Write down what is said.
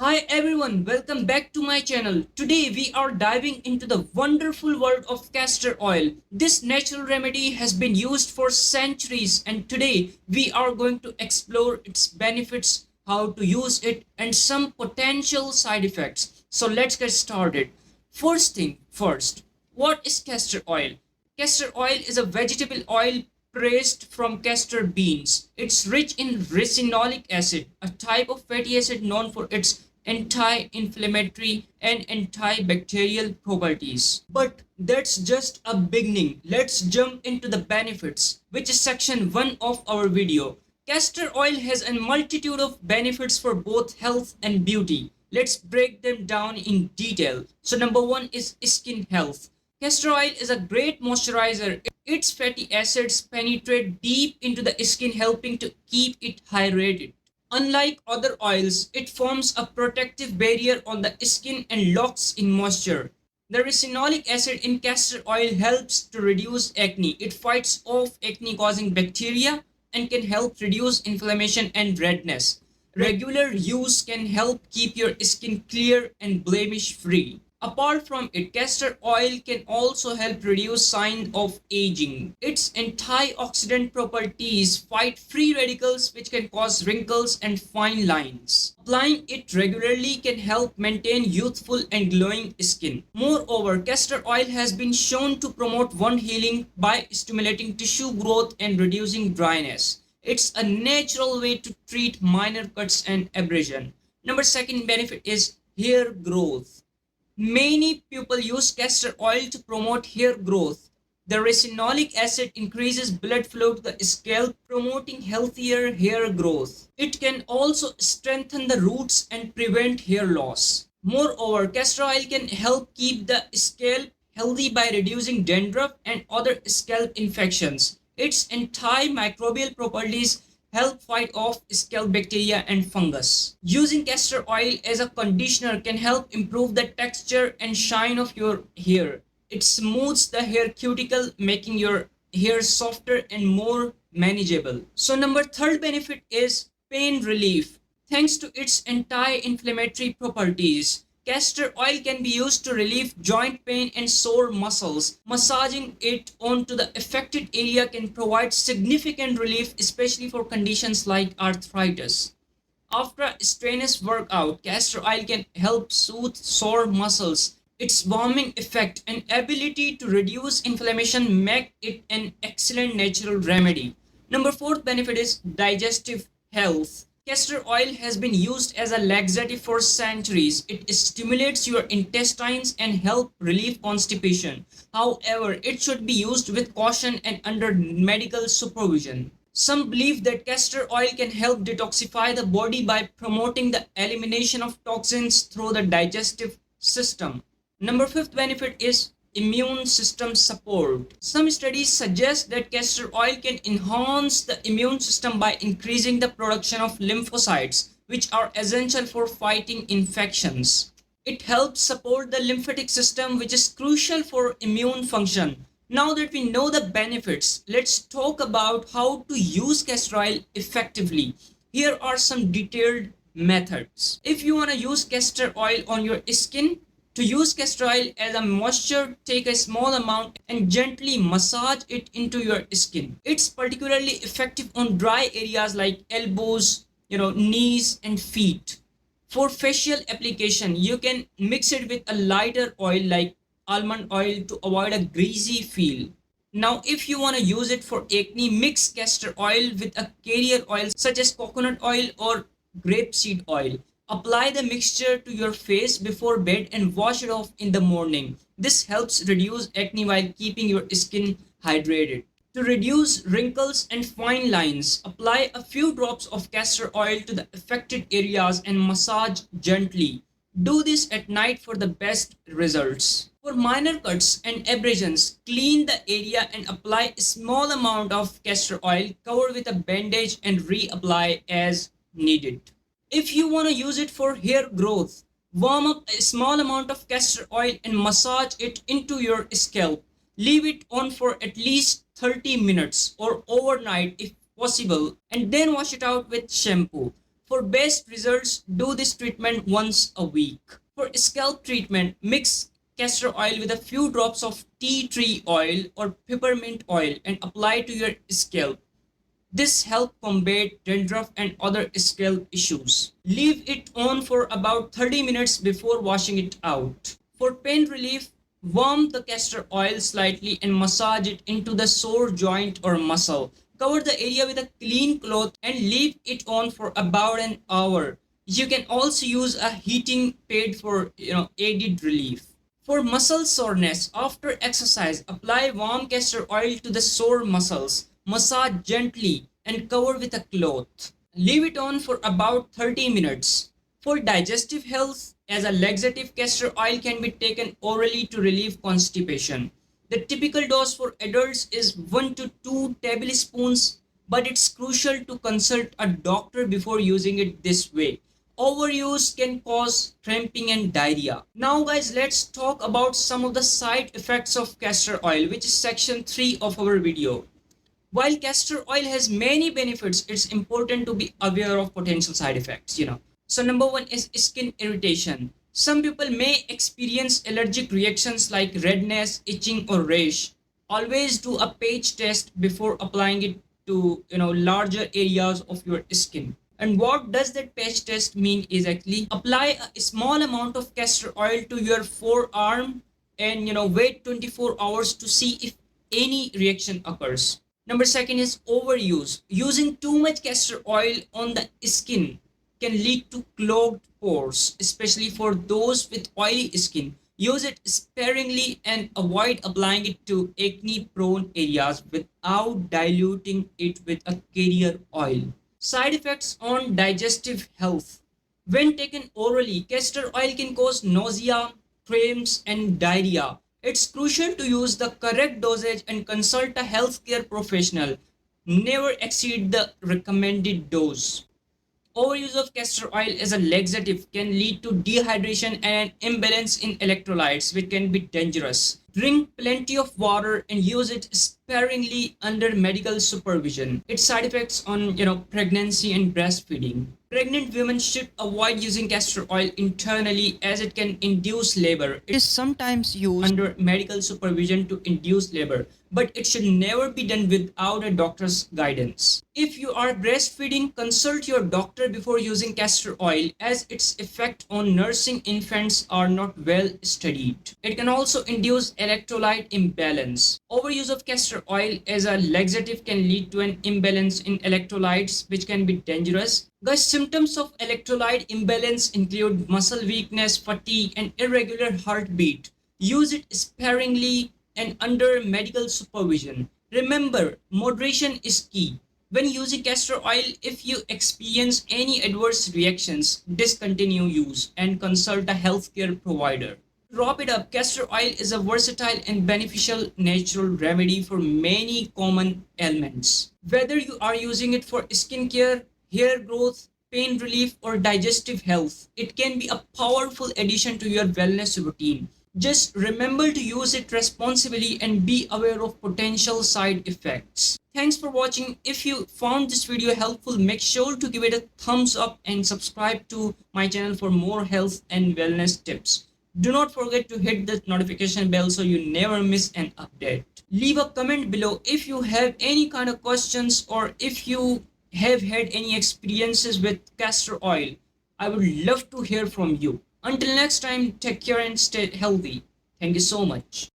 Hi everyone, welcome back to my channel. Today we are diving into the wonderful world of castor oil. This natural remedy has been used for centuries, and today we are going to explore its benefits, how to use it, and some potential side effects. So let's get started. First thing first, what is castor oil? Castor oil is a vegetable oil pressed from castor beans. It's rich in ricinoleic acid, a type of fatty acid known for its anti-inflammatory and antibacterial properties. But that's just a beginning. Let's jump into the benefits, which is section 1 of our video. Castor oil has a multitude of benefits for both health and beauty. Let's break them down in detail. So number 1 is skin health. Castor oil is a great moisturizer. Its fatty acids penetrate deep into the skin, helping to keep it hydrated. Unlike other oils, it forms a protective barrier on the skin and locks in moisture. The ricinoleic acid in castor oil helps to reduce acne. It fights off acne causing bacteria and can help reduce inflammation and redness. Regular use can help keep your skin clear and blemish free. Apart from it, castor oil can also help reduce signs of aging. Its antioxidant properties fight free radicals which can cause wrinkles and fine lines. Applying it regularly can help maintain youthful and glowing skin. Moreover, castor oil has been shown to promote wound healing by stimulating tissue growth and reducing dryness. It's a natural way to treat minor cuts and abrasion. Number second benefit is hair growth. Many people use castor oil to promote hair growth. The ricinoleic acid increases blood flow to the scalp, promoting healthier hair growth. It can also strengthen the roots and prevent hair loss. Moreover, castor oil can help keep the scalp healthy by reducing dandruff and other scalp infections. Its antimicrobial properties help fight off scalp bacteria and fungus. Using castor oil as a conditioner can help improve the texture and shine of your hair. It smooths the hair cuticle, making your hair softer and more manageable. So number third benefit is pain relief. Thanks to its anti-inflammatory properties, castor oil can be used to relieve joint pain and sore muscles. Massaging it onto the affected area can provide significant relief, especially for conditions like arthritis. After a strenuous workout, castor oil can help soothe sore muscles. Its warming effect and ability to reduce inflammation make it an excellent natural remedy. Number fourth benefit is digestive health. Castor oil has been used as a laxative for centuries. It stimulates your intestines and help relieve constipation. However, it should be used with caution and under medical supervision. Some believe that castor oil can help detoxify the body by promoting the elimination of toxins through the digestive system. Number fifth benefit is immune system support. Some studies suggest that castor oil can enhance the immune system by increasing the production of lymphocytes, which are essential for fighting infections. It helps support the lymphatic system, which is crucial for immune function. Now that we know the benefits, let's talk about how to use castor oil effectively. Here are some detailed methods. If you want to use castor oil on your skin, to use castor oil as a moisture, take a small amount and gently massage it into your skin. It's particularly effective on dry areas like elbows, knees and feet. For facial application, you can mix it with a lighter oil like almond oil to avoid a greasy feel. Now, if you want to use it for acne, mix castor oil with a carrier oil such as coconut oil or grapeseed oil. Apply the mixture to your face before bed and wash it off in the morning. This helps reduce acne while keeping your skin hydrated. To reduce wrinkles and fine lines, apply a few drops of castor oil to the affected areas and massage gently. Do this at night for the best results. For minor cuts and abrasions, clean the area and apply a small amount of castor oil, cover with a bandage and reapply as needed. If you want to use it for hair growth, warm up a small amount of castor oil and massage it into your scalp. Leave it on for at least 30 minutes or overnight if possible, and then wash it out with shampoo. For best results, do this treatment once a week. For scalp treatment, mix castor oil with a few drops of tea tree oil or peppermint oil and apply to your scalp. This helps combat dandruff and other scalp issues. Leave it on for about 30 minutes before washing it out. For pain relief, warm the castor oil slightly and massage it into the sore joint or muscle. Cover the area with a clean cloth and leave it on for about an hour. You can also use a heating pad for added relief. For muscle soreness, after exercise, apply warm castor oil to the sore muscles. Massage gently and cover with a cloth. Leave it on for about 30 minutes. For digestive health, as a laxative, castor oil can be taken orally to relieve constipation. The typical dose for adults is 1 to 2 tablespoons, but it's crucial to consult a doctor before using it this way. Overuse can cause cramping and diarrhea. Now guys, let's talk about some of the side effects of castor oil, which is section 3 of our video. While castor oil has many benefits, it's important to be aware of potential side effects. So number one is skin irritation. Some people may experience allergic reactions like redness, itching, or rash. Always do a patch test before applying it to larger areas of your skin. And what does that patch test mean is actually apply a small amount of castor oil to your forearm and wait 24 hours to see if any reaction occurs. Number second is overuse. Using too much castor oil on the skin can lead to clogged pores, especially for those with oily skin. Use it sparingly and avoid applying it to acne-prone areas without diluting it with a carrier oil. Side effects on digestive health. When taken orally, castor oil can cause nausea, cramps, and diarrhea. It's crucial to use the correct dosage and consult a healthcare professional. Never exceed the recommended dose. Overuse of castor oil as a laxative can lead to dehydration and imbalance in electrolytes, which can be dangerous. Drink plenty of water and use it sparingly under medical supervision. Its side effects on pregnancy and breastfeeding. Pregnant women should avoid using castor oil internally as it can induce labor. It is sometimes used under medical supervision to induce labor, but it should never be done without a doctor's guidance. If you are breastfeeding, consult your doctor before using castor oil as its effect on nursing infants are not well studied. It can also induce electrolyte imbalance. Overuse of castor oil as a laxative can lead to an imbalance in electrolytes, which can be dangerous. Guys, symptoms of electrolyte imbalance include muscle weakness, fatigue, and irregular heartbeat. Use it sparingly and under medical supervision. Remember, moderation is key. When using castor oil, if you experience any adverse reactions, discontinue use and consult a healthcare provider. To wrap it up, castor oil is a versatile and beneficial natural remedy for many common ailments. Whether you are using it for skincare, hair growth, pain relief, or digestive health, it can be a powerful addition to your wellness routine. Just remember to use it responsibly and be aware of potential side effects. Thanks for watching. If you found this video helpful, make sure to give it a thumbs up and subscribe to my channel for more health and wellness tips. Do not forget to hit the notification bell so you never miss an update. Leave a comment below if you have any kind of questions or if you have had any experiences with castor oil. I would love to hear from you. Until next time, take care and stay healthy. Thank you so much.